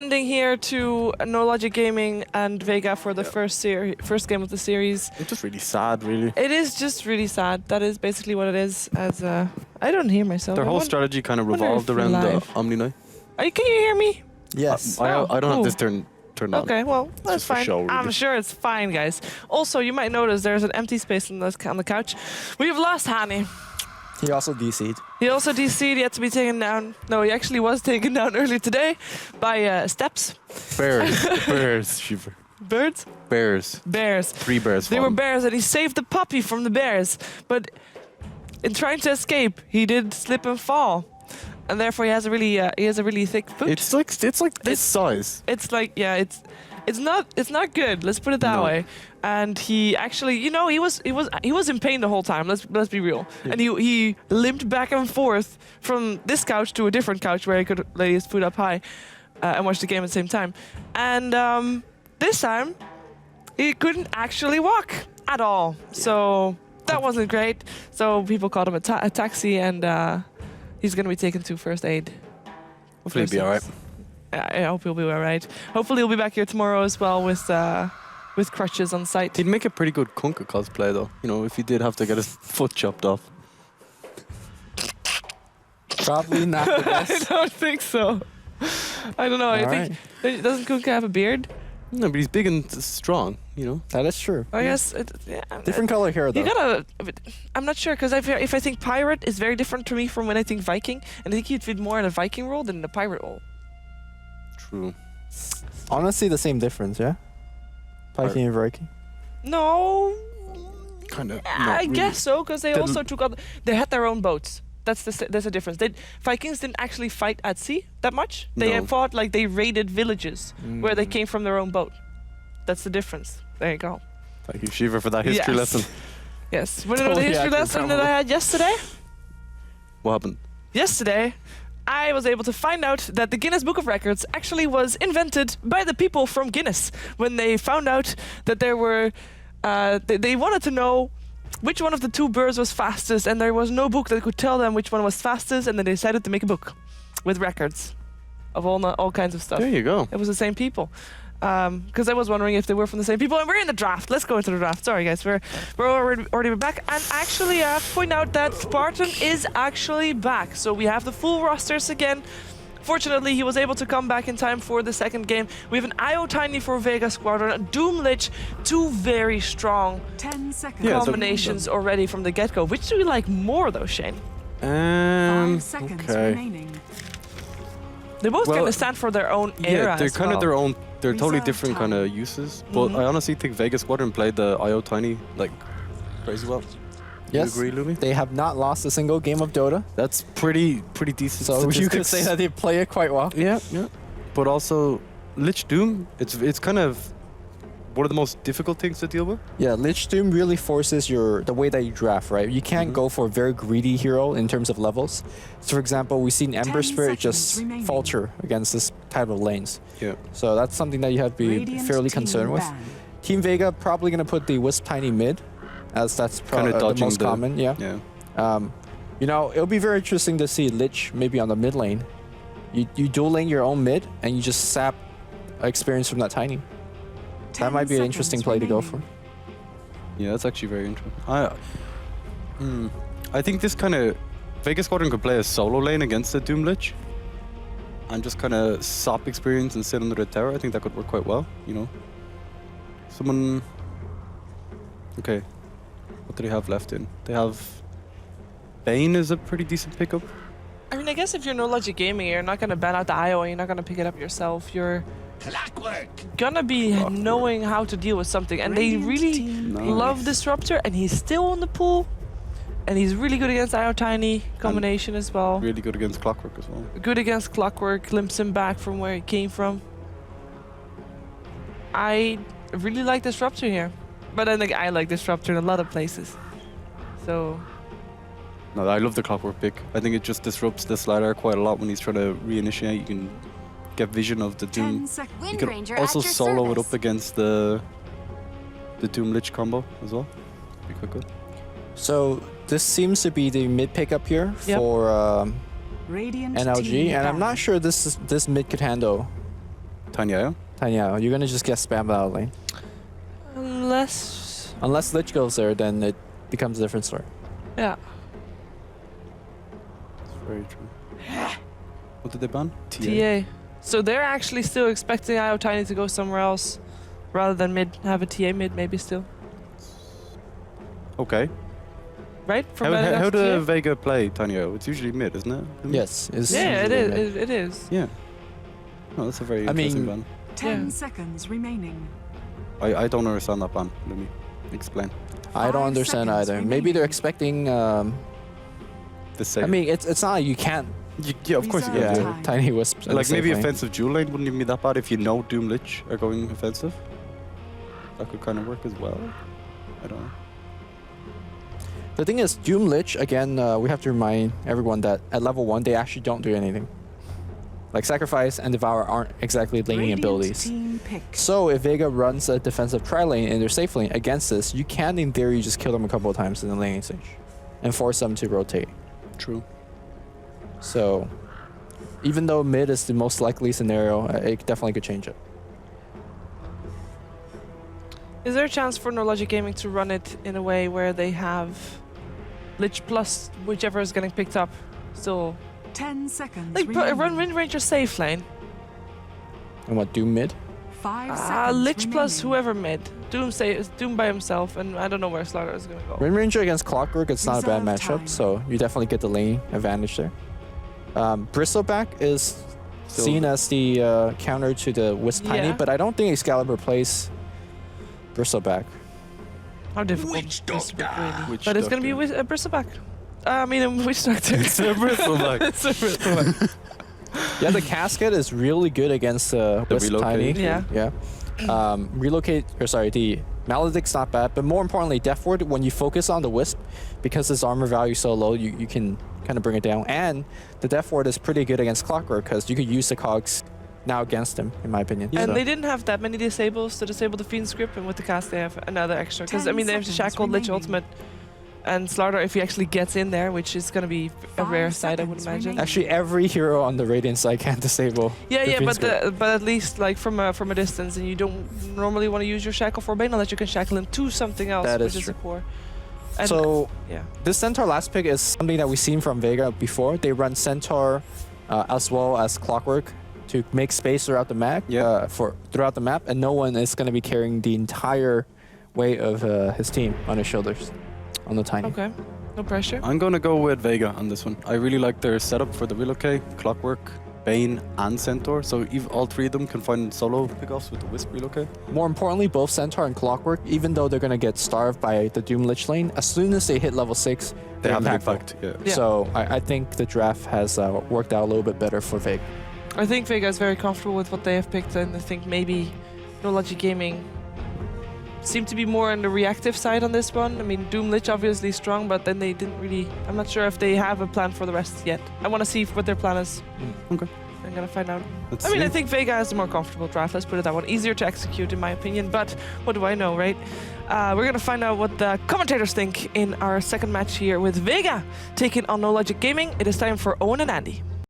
Ending here to NoLogicGaming and Vega for the first game of the series. It's just really sad, really. It is just really sad. That is basically what it is. As I don't hear myself. Their whole strategy kind of revolved around the Omni Knight. Can you hear me? Yes. I don't have this turned on. Okay, well, that's fine. Show, really. I'm sure it's fine, guys. Also, you might notice there's an empty space on the couch. We've lost Hani. He also DC'd. He also DC'd. He had to be taken down. No, he actually was taken down earlier today by steps. Bears, Shiver. Birds? Bears. Bears. 3 bears. They were bears, and he saved the puppy from the bears. But in trying to escape, he did slip and fall, and therefore he has a really thick foot. It's like this size. It's like it's not good. Let's put it that way. And he actually, he was in pain the whole time. Let's be real. Yeah. And he limped back and forth from this couch to a different couch where he could lay his foot up high and watch the game at the same time. And this time he couldn't actually walk at all. Yeah. So that wasn't great. So people called him a taxi, and he's gonna be taken to first aid. Hopefully he'll be alright. I hope he'll be alright. Hopefully he'll be back here tomorrow as well with crutches on site. He'd make a pretty good Kunkka cosplay though. If he did have to get his foot chopped off. Probably not the best. I don't think so. I don't know. I think doesn't Kunkka have a beard? No, but he's big and strong. That is true. I guess. Different color hair though. You gotta. I'm not sure, because if I think pirate is very different to me from when I think Viking, and I think he'd fit more in a Viking role than in a pirate role. True. Honestly, the same difference, yeah? Viking and Viking? No. Kind of. I guess so, because they also they had their own boats. That's the difference. Vikings didn't actually fight at sea that much. They fought like they raided villages where they came from their own boat. That's the difference. There you go. Thank you, Shiva, for that history lesson. Yes. Want to know the history lesson that I had yesterday? What happened? Yesterday, I was able to find out that the Guinness Book of Records actually was invented by the people from Guinness when they found out that there were, they wanted to know which one of the 2 birds was fastest, and there was no book that could tell them which one was fastest, and then they decided to make a book with records of all kinds of stuff. There you go. It was the same people. Because I was wondering if they were from the same people, and we're in the draft. Let's go into the draft. Sorry, guys, we're already back. And actually, I have to point out that Spartan is actually back, so we have the full rosters again. Fortunately, he was able to come back in time for the second game. We have an IO Tiny for Vega Squadron, and Doom Lich, 2 very strong combinations already from the get-go. Which do we like more, though, Shane? 5 seconds remaining. They both kind of stand for their own era. Yeah, they're kind of their own. They're totally different kind of uses. But I honestly think Vega Squadron played the IO Tiny like crazy well. Yes. You agree, Louis? They have not lost a single game of Dota. That's pretty decent. So you could say that they play it quite well. Yeah. But also, Lich Doom, it's kind of one of the most difficult things to deal with. Yeah, Lich Doom really forces the way that you draft, right? You can't go for a very greedy hero in terms of levels. So for example, we've seen Ember Spirit just falter against this type of lanes. Yeah. So that's something that you have to be fairly concerned with. Team Vega probably going to put the Wisp Tiny mid, as that's probably the most common. Yeah. It'll be very interesting to see Lich maybe on the mid lane. You dual lane your own mid, and you just sap experience from that Tiny. That might be an interesting play to go for. Yeah, that's actually very interesting. I think this kind of Vega Squadron could play a solo lane against the Doom Lich and just kind of sop experience and sit under the tower. I think that could work quite well. Someone. Okay, what do they have left in? They have Bane is a pretty decent pickup. I mean, I guess if you're NoLogicGaming, you're not going to ban out the IO, and you're not going to pick it up yourself. You're gonna be knowing how to deal with something, and they really love Disruptor, and he's still on the pool, and he's really good against IO Tiny combination as well. Really good against Clockwork as well. Good against Clockwork, limps him back from where he came from. I really like Disruptor here, but then I like Disruptor in a lot of places. So. No, I love the Clockwork pick. I think it just disrupts the slider quite a lot when he's trying to reinitiate. You can get vision of the Doom. You can also solo it up against the Doom Lich combo as well. Be quite good. So this seems to be the mid pickup here for NLG, and I'm not sure this mid could handle Tanya. Tanya, you're gonna just get spammed out of lane. Unless Lich goes there, then it becomes a different story. Yeah. It's very true. What did they ban? TA. So they're actually still expecting IO Tiny to go somewhere else rather than mid, have a TA mid maybe still. Okay. Right? How do Vega play Tanya? It's usually mid, isn't it? Yes. Yeah, it is. It is. Yeah. No, that's a very interesting ban. 10 seconds remaining. I don't understand that ban. Let me explain. I don't understand either. Maybe they're expecting. The same. I mean, it's not. You can't. Yeah, of course you can. Yeah, tiny wisps. Like maybe offensive dual lane wouldn't even be that bad if you know Doom Lich are going offensive. That could kind of work as well. I don't know. The thing is, Doom Lich, again, we have to remind everyone that at level 1, they actually don't do anything. Like Sacrifice and Devour aren't exactly laning abilities. So if Vega runs a defensive tri-lane in their safe lane against this, you can, in theory, just kill them a couple of times in the laning stage and force them to rotate. True. So even though mid is the most likely scenario, it definitely could change it. Is there a chance for NoLogicGaming to run it in a way where they have Lich plus whichever is getting picked up still? 10 seconds. Like run Wind Ranger safe lane. And what, Doom mid? 5 seconds. Lich plus whoever mid. Doom by himself, and I don't know where Slaughter is gonna go. Wind Ranger against Clockwork, it's not a bad matchup, so you definitely get the lane advantage there. Bristleback is seen as the counter to the Wisp Tiny, but I don't think Excalibur plays Bristleback. How difficult is this really? But it's gonna be a Bristleback. I mean, a Witch Doctor. It's a Bristleback. It's a Bristleback. Yeah, the Casket is really good against Wisp Tiny. Yeah. Yeah. The Maledict's not bad, but more importantly, Death Ward, when you focus on the Wisp, because his armor value is so low, you can kind of bring it down. And the Death Ward is pretty good against Clockwork, because you could use the cogs now against him, in my opinion. And they didn't have that many disables to disable the Fiend's Grip, and with the cast they have another extra. Because, I mean, they have the Shackled, Lich Ultimate, and Slaughter if he actually gets in there, which is going to be a rare sight, I would imagine. Actually, every hero on the Radiant side can disable. Yeah, but at least like from a distance, and you don't normally want to use your Shackle for Bane unless you can shackle him to something else, which is a core. And so this Centaur last pick is something that we've seen from Vega before. They run Centaur as well as Clockwork to make space throughout the map. Throughout the map, and no one is going to be carrying the entire weight of his team on his shoulders. On the Tiny. Okay, no pressure. I'm gonna go with Vega on this one. I really like their setup for the relocate, Clockwork, Bane, and Centaur. So all three of them can find solo pickoffs with the Wisp relocate. More importantly, both Centaur and Clockwork, even though they're gonna get starved by the Doom Lich lane, as soon as they hit level 6, they have an impact. Yeah. So I think the draft has worked out a little bit better for Vega. I think Vega is very comfortable with what they have picked, and I think maybe NoLogicGaming seem to be more on the reactive side on this one. I mean, Doom Lich obviously strong, but then they didn't really... I'm not sure if they have a plan for the rest yet. I want to see what their plan is. Okay. I'm going to find out. I think Vega has the more comfortable draft. Let's put it that one. Easier to execute, in my opinion, but what do I know, right? We're going to find out what the commentators think in our second match here with Vega taking on NoLogicGaming. It is time for Owen and Andy.